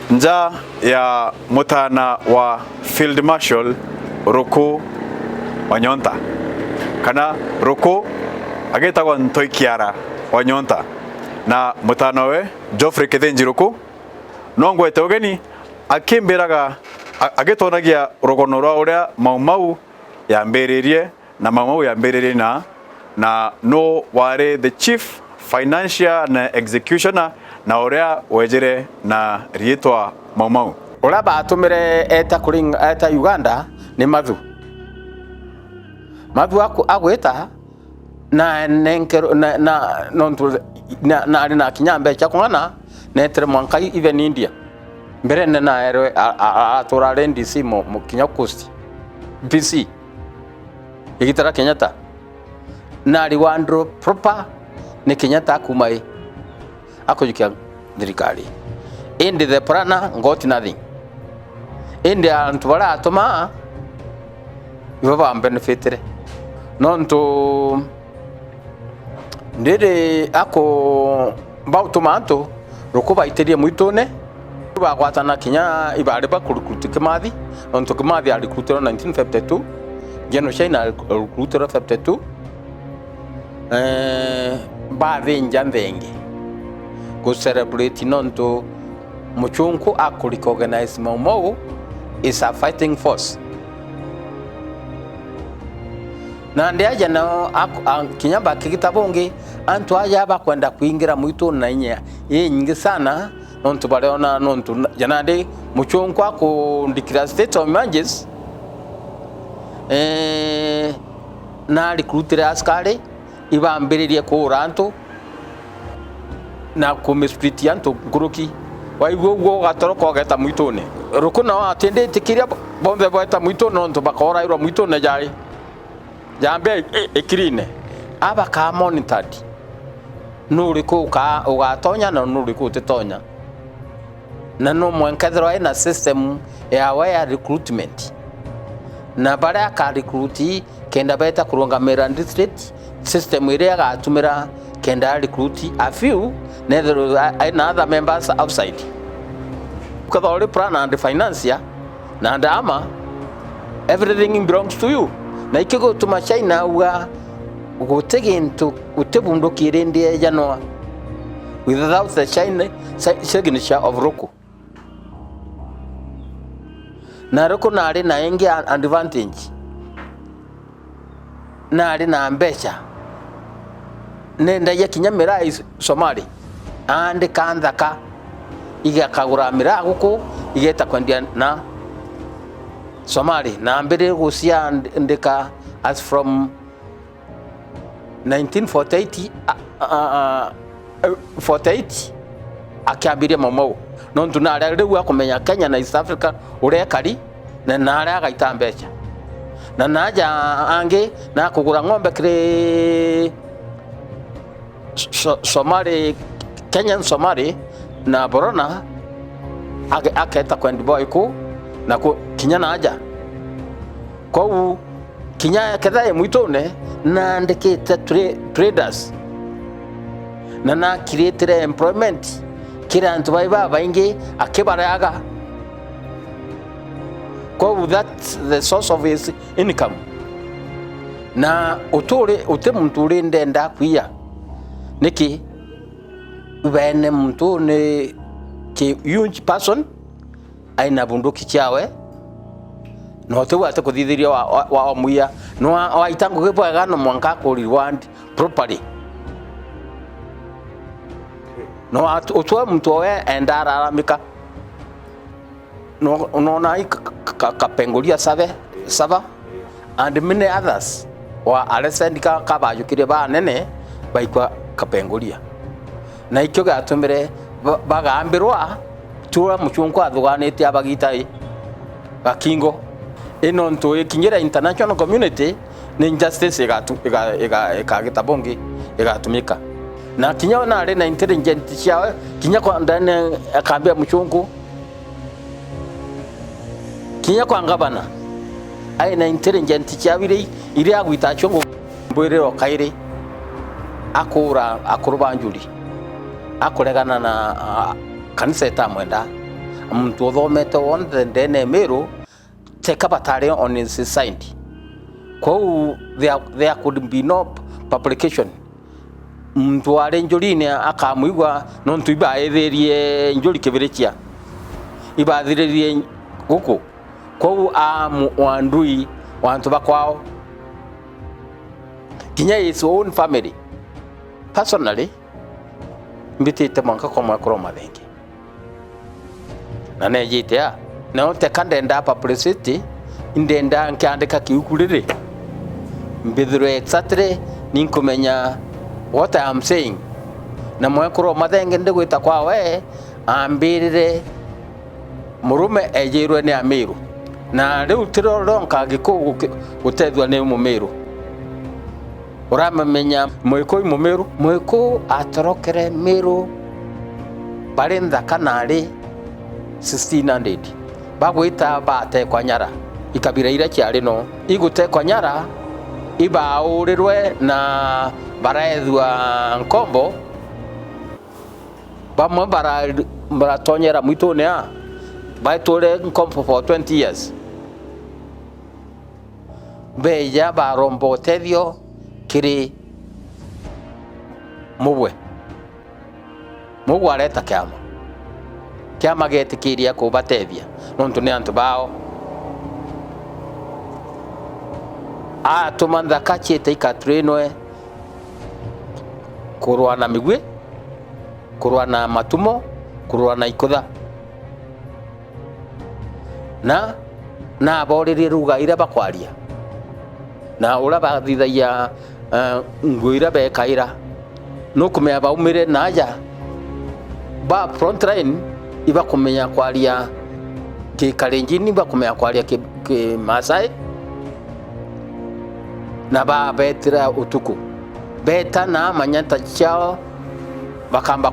nja ya mutana wa Field Marshal Ruku Wanyonta kana Ruku agitagwo Ntoi Kiara Wanyonta na mutana we Geoffrey Kithinji Ruku no ngwete ugeni akimbiraga agitonagia rugono rwa uria Mau yambiririe na Mau yambiririe na no ware the chief financial na executioner na uria wejire na rietwa Mau uria batumire eta Uganda ni Mathu agwita na nenkero na nontu na ari na kinyambe cha kungana netre mwankai even India mbere na ero atura NDC mu Kenya Coast BC igitara Kenyatta na ari wandro proper ni Kenyatta kumai akojukia thirikari indi the prana got nothing indi antu bara atoma ibaba benefitire nonto ndede ako bautomanto Rukuba iterie muitone bagwatana Kenya ibare bakurukuti Kimathi nonto Kimathi ali recruiter 1952 General Shaina recruiter 52 bathinja nthenge go celebrate nonto muchunku akuri organize Mau is a fighting force na ndiaja na kinyamba kigitabonge antu aja bakwenda kuingira muito na inya nyingi sana nonto baleona nonto janade muchunku akundikira state of emergency na recruiter askari ibambiririe kuranto na kumispiti anto guruki waiguo gatoroka geta muitone Rukuna wa atendete kiria bombe beta muitone nonto bakora iro muitone jari jambe ekirine aba ka monitored nuri ko ka ugatonya na nuri ko tetonya na no mwenkethero ina system ya wire recruitment na bara ka recruit kenda beta kurungamira district system area gatumira kenda recruit a few other members outside because all the plan and the financier na ndama everything belongs to you na ikigo tuma China uga ugotegintu utebundukire ndiye janwa without the China signature of Ruku na Ruku na ari na engi advantage na ari na mbecha nenda ya kinyamira Somali ande kanthaka igakagura mira guku igeta kwendia na Somali na mbere gucia ndika as from 1948 48 akiambiria Mau no nduna riu akumenya Kenya na East Africa urekari na nare gaita mbecha na naja ange na kugura ng'ombe kire Somali Kenyan Somali na Borona aketa kwendi boy ku na ku kinya naja kwa kinya kedha muitone na ndekete traders na create employment kira antu baiba baingi akibaraga kwa that the source of his income na utemuntu ndenda kuya niki bene mtu ne ki huge person aina bunduki chawe no te wate kuthithiria wa muya no waitangu gibwaga no mwanka ku reward properly no utwa mtu we endara aramika no na kapengulia sava and many others wa alesendika kabayukire ba nene baikwa kapengulia na ikyo gatumire bagambirwa tura muchungu athuganite abagitai bakingo ino nto ikinyira international community ni injustice igagitabongi igatumika na kinya na ari na intelligent cia kinya kwa ndane akambia muchungu kinya kwa ngabana ai na intelligent cia bire iri agwita chungu mbwire okaire akurubanjuri akuregana na kanisa etamwenda muntu uthomete wothe ndene Meru teka batari on his side. Kwa there could be no publication. Muntu ari njurine akamuigwa no ntu ibaithirie njuri kibirikia ibathiririe guku kwa wandui wantu bakwao kinya his own family. Personally mbitite mwanka kwa mwakoro mathengi na nejite na teka ndenda publicity ndenda nkiandika kiukurire mbithire exactly ninkumenya what I am saying na mwekoro mathenge ndigwita kwa we ambirire murume ejirwe ni Amiru na riu tiroronka giku gutethwa ni Mumiru uramenya mwiko Mumiru mwiko atorokere Miru bari nthaka nari 1600 bagwita batekwa nyara ikabira ira kiari no igutekwa nyara ibaurirwe na baraethwa nkombo bamwe baratonyera mwitone baitore nkombo for 20 years beja barombo tethio kiri mubwe areta kiama getikiria kubatethia nontu ni antu bao tumantha kachite ikatrenwe kurwa na migwi kurwa na matumo kurwa na ikutha na boriri ruga ira bakwaria na ura bathithaia ngwira bekaira no kumenya baumire naja ba front line iba kumenya kwaria ki Kalenjin iba kumenya kwaria ki Masai na ba betira utuku beta na manyanta chao bakamba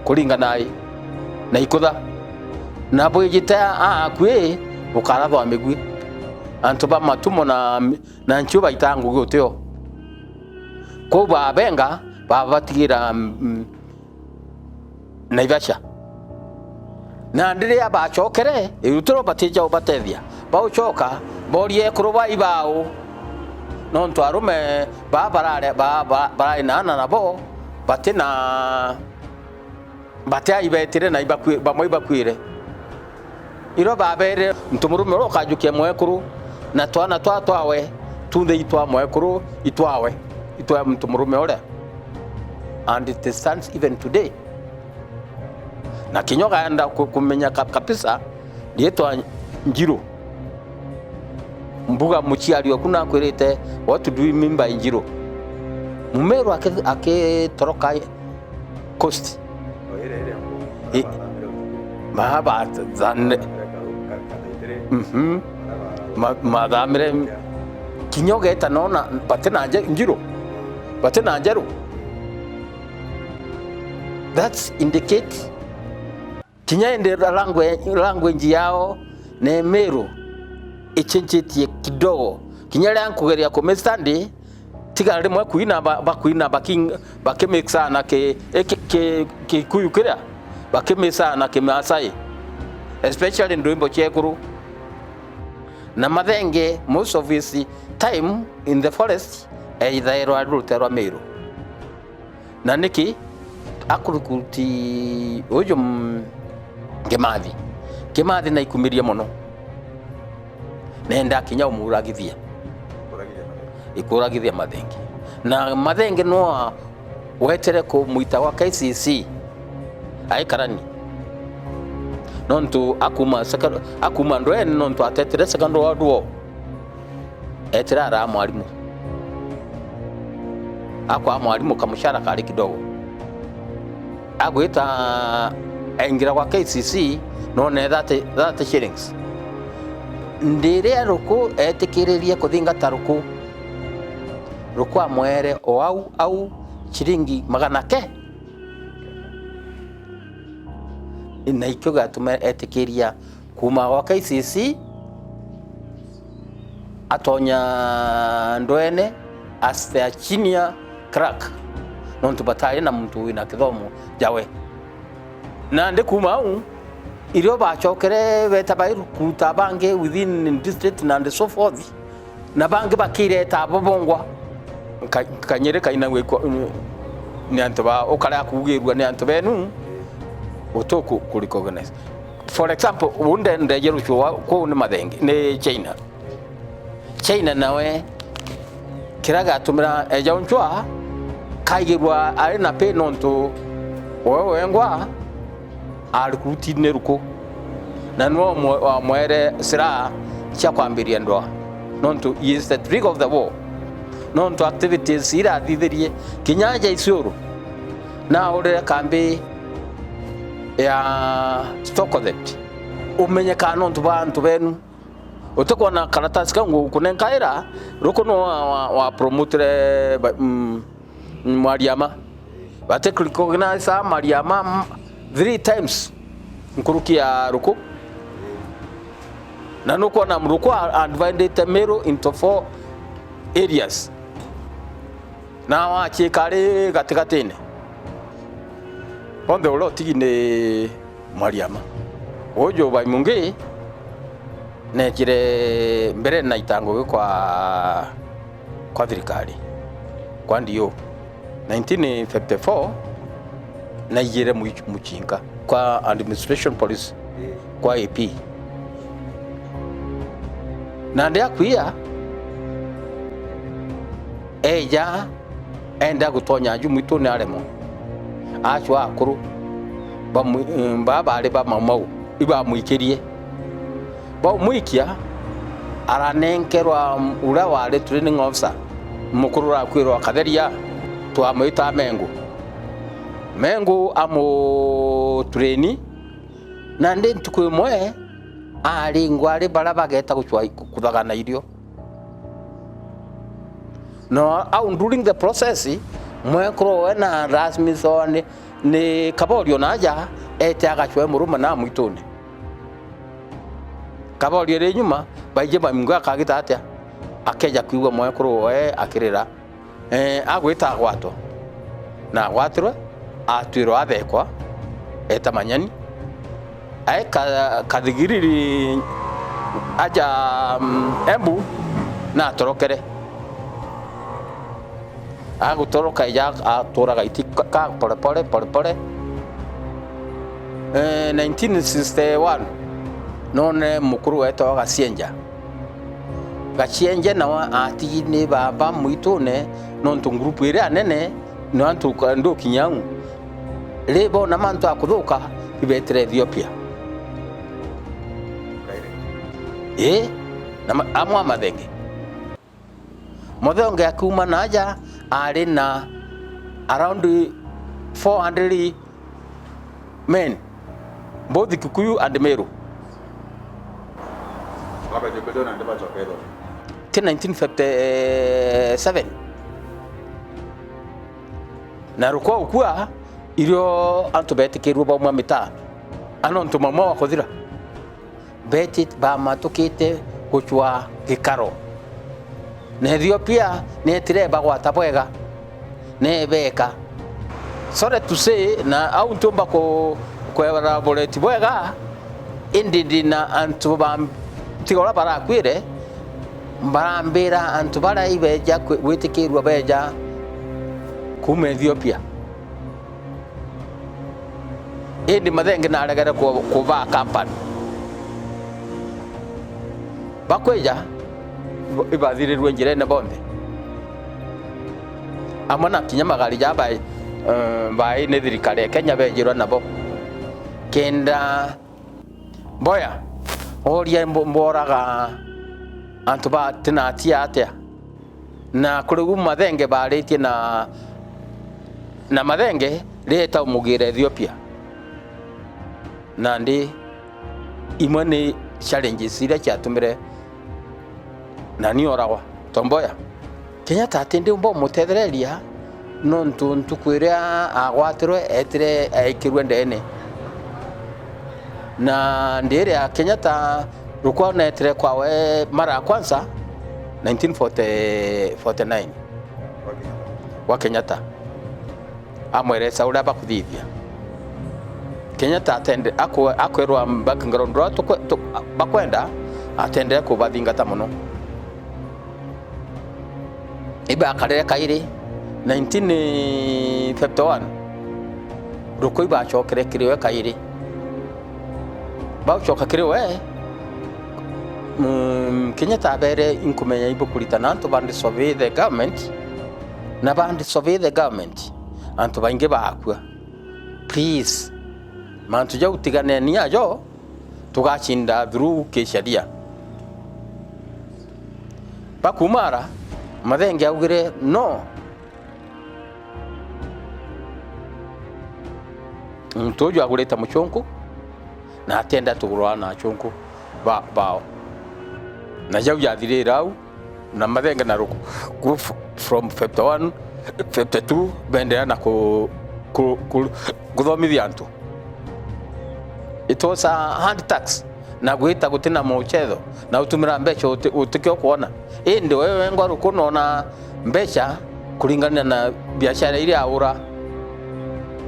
kuringa na ikutha na bwijita kwe ukarathwa migwi antu ba matumo na nchuba itangu gutio ko ba benga ba batigira Naivasha na ndiria bachokere irutiro batija ubatethia bauchoka borie kuruba ibao nontu arume barare na bo batina batia ibetire na bamwe ibakwire iro babere ntumurume rokajukie mwekuru na twana twawe tunde itwa mwekuru itwa mtumurume ore and it stands even today na kinyoga enda kumenya kabisa lietwa Njiro mbuga muchiari okuna kwirite what do you mean by Njiro Mumeru akitoroka coast Mahabharata zanne madamire kinyoga eta nona batena Njiro batena Njaro that's indicate kinya ende language yao ne Meru ichenjetie kidogo kinya lankugeria komestandi tiga rimwe kuina bakimixa na ke kuyukira bakimixa na ke Masai especially ndwimbo chekuru na mathenge most of his time in the forest either rutero Meru na niki akurukuti ojo Kimathi na ikumiria muno nenda kinya umuragithia ikuragithia mathenge na mathenge no wetere ko muita wa KCC aikarani nontu akuma ndwene nontu atetere second world war etira ara mwalimu akwa mwalimu kamushara kali kidogo agwita engira kwa KCC no ne that shillings ndire ruku etikiririe kuthinga ruku amwere o au chiringi magana ke ina ikyo gatuma etikiria kuma kwa KCC atonya ndwene as the junior crack nontu batari na muntu wina kithomo jawe na ndi kuma au irio bachokere beta bairukuta bange within district and so forth na bange bakireta bobongwa kanyere kaina gwikwa ni antu ba okara kugirwa ni antu benu otoku kurecognize. For example, unde ndejeru chwa ko ni mathenge ni China nawe kiraga atumira eja unchwa kaigirwa ari na pe nonto wewe ngwa alikuti neruko na no mwere sira cha kwambiria ndoa nonto is the trick of the war nonto activities ira thithirie kinyanja iciuru na ore kambi ya Stockholm umenyeka nonto bantu benu utoko na karatasi kangu kunenkaira rukono wa promotere Mariama bate recognize Mariama 3 times nkurukia ruko na nuko na mruko advanced Meru into 4 areas na wachi kare gatikatine onde ulo tigine Mariama ojo baimungi nekire mbere na itango kwa thirikari kwa ndio 1954 na yere muchinga kwa administration police kwa AP na ndia kuia eja enda gutonya ju mwitu ni aremo achwa akuru baba ari ba mamau iba muikirie ba muikia aranenkerwa ura wale training officer mukuru akwirwa katheria twamwita mengu amo traini na ndi ntuku imwe ari ngwari bara bageta guchwa kuthagana irio no au during the process mwekro wena rasmi zone ni kaborio naja ete agachwe muruma na mwitone kaborio re nyuma baije bamingo akagita atia akeja kuigwa mwekro we akirira agwita gwato na gwatirwe atwiro athekwa eta manyani ai kathigiriri aja embu na torokere agutoroka ya atoraga itika pole 1961 none mukuru weto gacienja na atini baba mwitone nonto group ire anene no antu ndo kinyangu lebo na manto akuthuka ibetere Ethiopia na amwa mathenge mothonge akuma naja ari na around 400 men both Kikuyu and Meru 1957 na ruko ukua irio antu betikirwo ba mwa mita anontu mama wa kuthira betit ba matukite guchwa gikaro na Ethiopia ne tireba gwata bwega ne beka sorry to say na au ntumba ko kwera boleti bwega indidi na antu ba tigora bara kwire barambira antu bara ibeja witikirwa beja kuma Ethiopia indi mathenge na aregere kuva company bakweja ibathirirwe njirene bonde amana kinyamagari jabai bai ne thirikari Kenya bejirwa nabo kenda boya oria mboraga antu ba tina tiatia na kurugu mathenge baritie na mathenge leta umugire Ethiopia na ndi imwe ni challenges ira chatumire na ni oragwa tomboya Kenyatta atinde umbo mutethereria nontu ntukwiria agwatirwe etire aikirwe ndene na ndire ya Kenyatta rukwa na etire kwawe mara ya kwanza 1949 wa Kenyatta amwere saura bakuthithia Kenyatta atende akwerwa background rwa bakwenda atendere kubathingata muno iba akarere kairi 1951 ruko iba chokere kiriwe kairi ba choka kiriwe Kenyatta abere inkumenya ibo kulitana antu bandi survey the government na bandi survey the government antu bainge bahakwa please mantu ja utigane niajo tugachinda through kesharia bakumara mathenge augire no mtojo agureta muchonku na atenda tugurwa na chonku bao na jau yathirira au na mathenge na ruku from 51 52 bendera na kuthomithia antu. It was a hand tax na gwita gutina muchetho na utumira mbecha utikio kuona indi wewe ngwaru kunona mbecha kulingana na biashara ile aura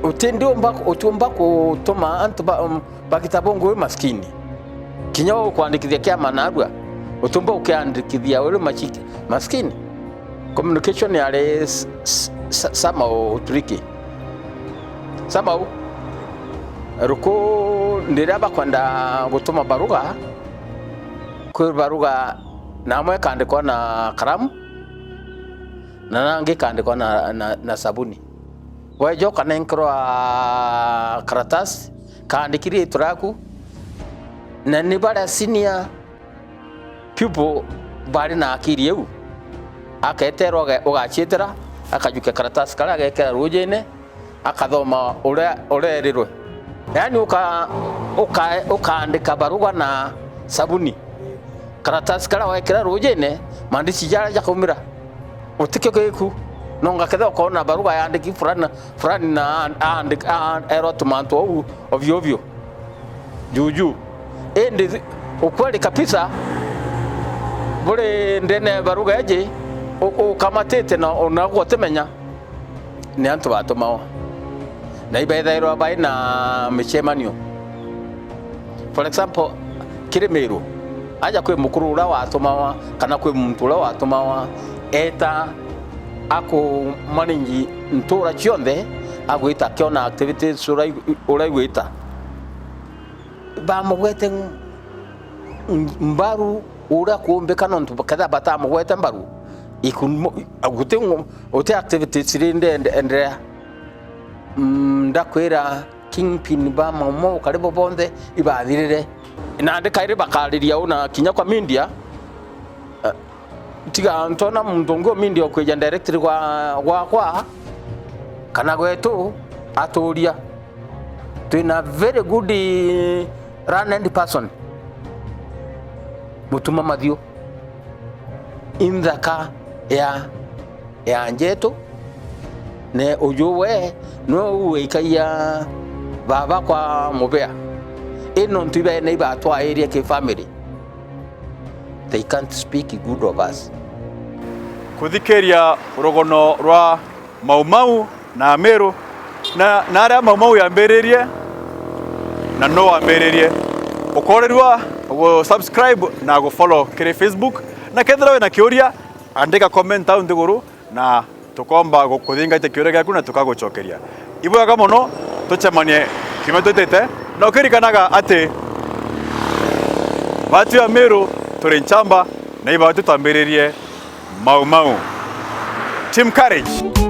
utindio utumba kutuma antu bakitabongo maskini kinyo kuandikithia kiama narua utumba ukiandikithia wewe machiki maskini communication yale somehow tricky somehow ruko ndiraba kwenda gutuma baruga kwi baruga namwe kandikwa na karamu na nangi kandikwa na sabuni wejo kanenkro karatasi kandikiri turaku na nibara senior people bari na akiri yeu aketero ugachitira akajuke karatasi kala agekera rujene akathoma urerirwe yani ukaandika baruga na sabuni karatasi kala wekera rujene mandici jara jakumira utikyo keku nonga ketho kona baruga yandiki fulani na andika erotomanto ovyo juju ende ukweli kabisa bure ndene baruga eje ukamatete na unagotemenya ni antu batomao na ibaithairwa bai na michemanio. For example Kirimeru aja kwe mukuru ura watumawa kana kwe muntu ura watumawa eta ako maningi ntura chionde agwita kiona activities ura igwita ba mugwete mbaru ura kuombeka nontu kada bata mugwete mbaru agute ote activities rinde endrea ndakwira kingpin ba mamo karibu bonde ibathirire na ndikaire bakariria una kinya kwa media tiga ntona mundongo media kweja directory kwa kana gwetu aturia twina very good run person mutuma mathio indaka ya njeto ne ujuwe no uikaia baba kwa mubea ino ntibe ne ba to area ke family they can't speak good of us. Kuthikeria urogono rwa Maumau na Meru na ara Maumau yamberirie na no ambererie ukorerwa go subscribe na go follow kire Facebook na kethira we na kiuria andika comment au ndiguru na tukomba gukuthinga ite kiuria gyaku na tukagucokeria ibwaga muno tucemanie kimetutete na ukirikanaga ati batu ya Meru turi nchamba na ibatu tambiririe Maumau. Team Courage.